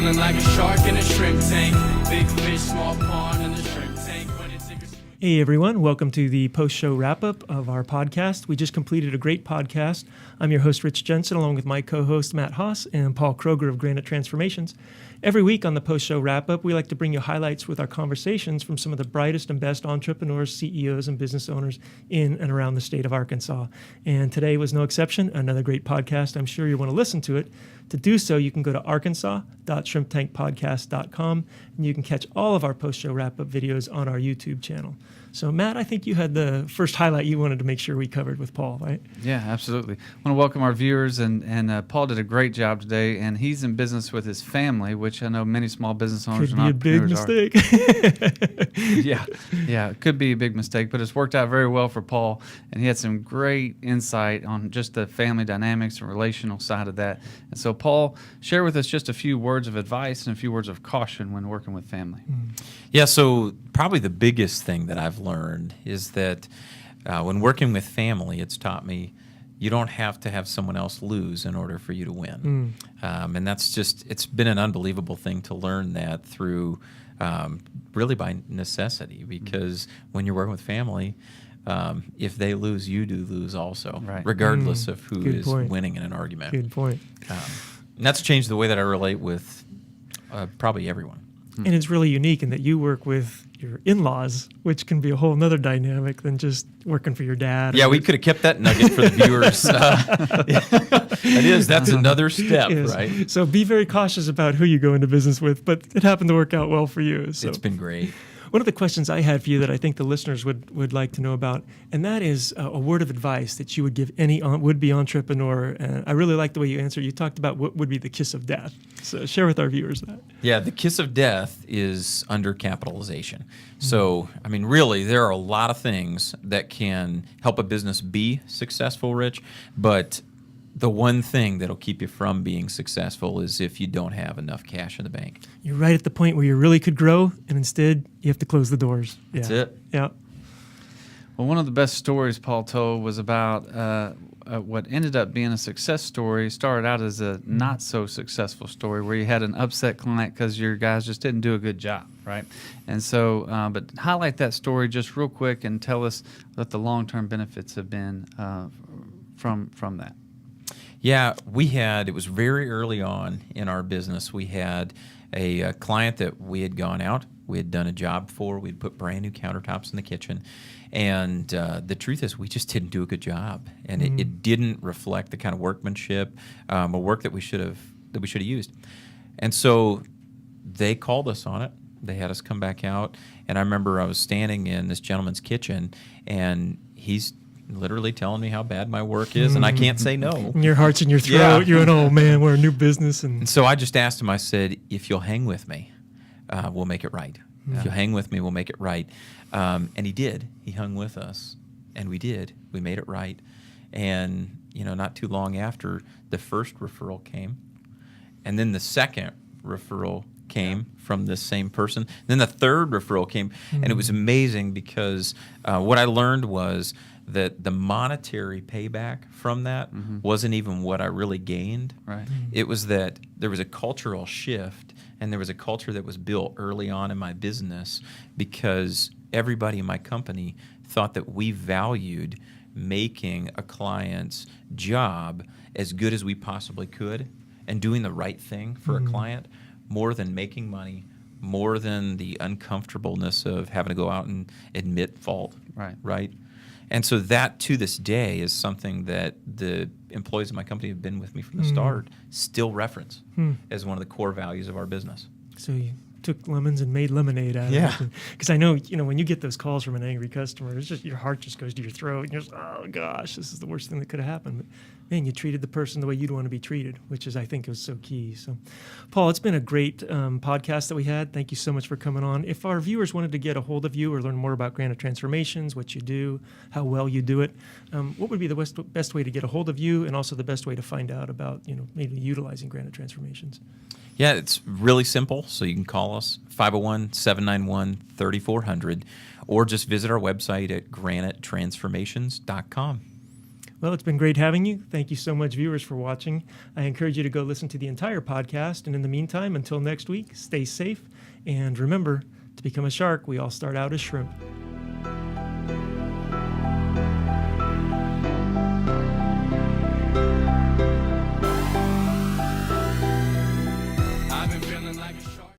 Smiling like a shark in a shrimp tank. Big fish, small pond in the shrimp tank. When it's in Hey everyone, welcome to the post-show wrap-up of our podcast. We just completed a great podcast. I'm your host, Rich Jensen, along with my co-host, Matt Haas, and Paul Kroger of Granite Transformations. Every week on the post-show wrap-up, we like to bring you highlights with our conversations from some of the brightest and best entrepreneurs, CEOs, and business owners in and around the state of Arkansas. And today was no exception, another great podcast. I'm sure you want to listen to it. To do so, you can go to arkansas.shrimptankpodcast.com, and you can catch all of our post-show wrap-up videos on our YouTube channel. So, Matt, I think you had the first highlight you wanted to make sure we covered with Paul, right? Yeah, absolutely. I want to welcome our viewers, and Paul did a great job today, and he's in business with his family, which I know many small business owners and entrepreneurs Could be a big mistake. Yeah, it could be a big mistake, but it's worked out very well for Paul, and he had some great insight on just the family dynamics and relational side of that. And so, Paul, share with us just a few words of advice and a few words of caution when working with family. Yeah, so probably the biggest thing that I've learned is that when working with family, it's taught me you don't have to have someone else lose in order for you to win. And that's just, it's been an unbelievable thing to learn that through really by necessity, because when you're working with family, if they lose, you do lose also, regardless of who is winning in an argument. Good point. And that's changed the way that I relate with probably everyone. And it's really unique in that you work with your in-laws, which can be a whole nother dynamic than just working for your dad. Yeah, we could have kept that nugget for the viewers. That's another step, right? So be very cautious about who you go into business with, but it happened to work out well for you. So. It's been great. One of the questions I had for you that I think the listeners would like to know about, and that is a word of advice that you would give any would-be entrepreneur. And I really like the way you answered. You talked about what would be the kiss of death. So share with our viewers that. Yeah, the kiss of death is undercapitalization. So, I mean, really, there are a lot of things that can help a business be successful, Rich, but the one thing that'll keep you from being successful is if you don't have enough cash in the bank. You're right at the point where you really could grow, and instead you have to close the doors. Yeah. That's it. Yeah. Well, one of the best stories Paul told was about what ended up being a success story. Started out as a not so successful story where you had an upset client because your guys just didn't do a good job, right? And so, but highlight that story just real quick and tell us what the long-term benefits have been from that. Yeah, it was very early on in our business. We had a client that we had gone out. We had done a job for. We'd put brand new countertops in the kitchen. And the truth is we just didn't do a good job. And it didn't reflect the kind of workmanship or work that we should have used. And so they called us on it. They had us come back out. And I remember I was standing in this gentleman's kitchen, and he's literally telling me how bad my work is, and I can't say no. And your heart's in your throat. Yeah. You're going, oh man, we're a new business. And so I just asked him, I said, if you'll hang with me, we'll make it right. Yeah. If you'll hang with me, we'll make it right. And he did. He hung with us, and we did. We made it right. And, not too long after, the first referral came, and then the second referral came from this same person. Then the third referral came, and it was amazing because what I learned was that the monetary payback from that wasn't even what I really gained. Right. It was that there was a cultural shift, and there was a culture that was built early on in my business because everybody in my company thought that we valued making a client's job as good as we possibly could and doing the right thing for a client more than making money, more than the uncomfortableness of having to go out and admit fault. Right. And so that, to this day, is something that the employees of my company have been with me from the start still reference as one of the core values of our business. So you took lemons and made lemonade out of it. Because I know, when you get those calls from an angry customer, it's just your heart just goes to your throat, and you're just, oh gosh, this is the worst thing that could have happened. But man, you treated the person the way you'd want to be treated, which is, I think, was so key. So, Paul, it's been a great podcast that we had. Thank you so much for coming on. If our viewers wanted to get a hold of you or learn more about Granite Transformations, what you do, how well you do it, what would be the best way to get a hold of you, and also the best way to find out about, maybe utilizing Granite Transformations? Yeah, it's really simple. So you can call us, 501-791-3400, or just visit our website at granitetransformations.com. Well, it's been great having you. Thank you so much, viewers, for watching. I encourage you to go listen to the entire podcast. And in the meantime, until next week, stay safe. And remember, to become a shark, we all start out as shrimp.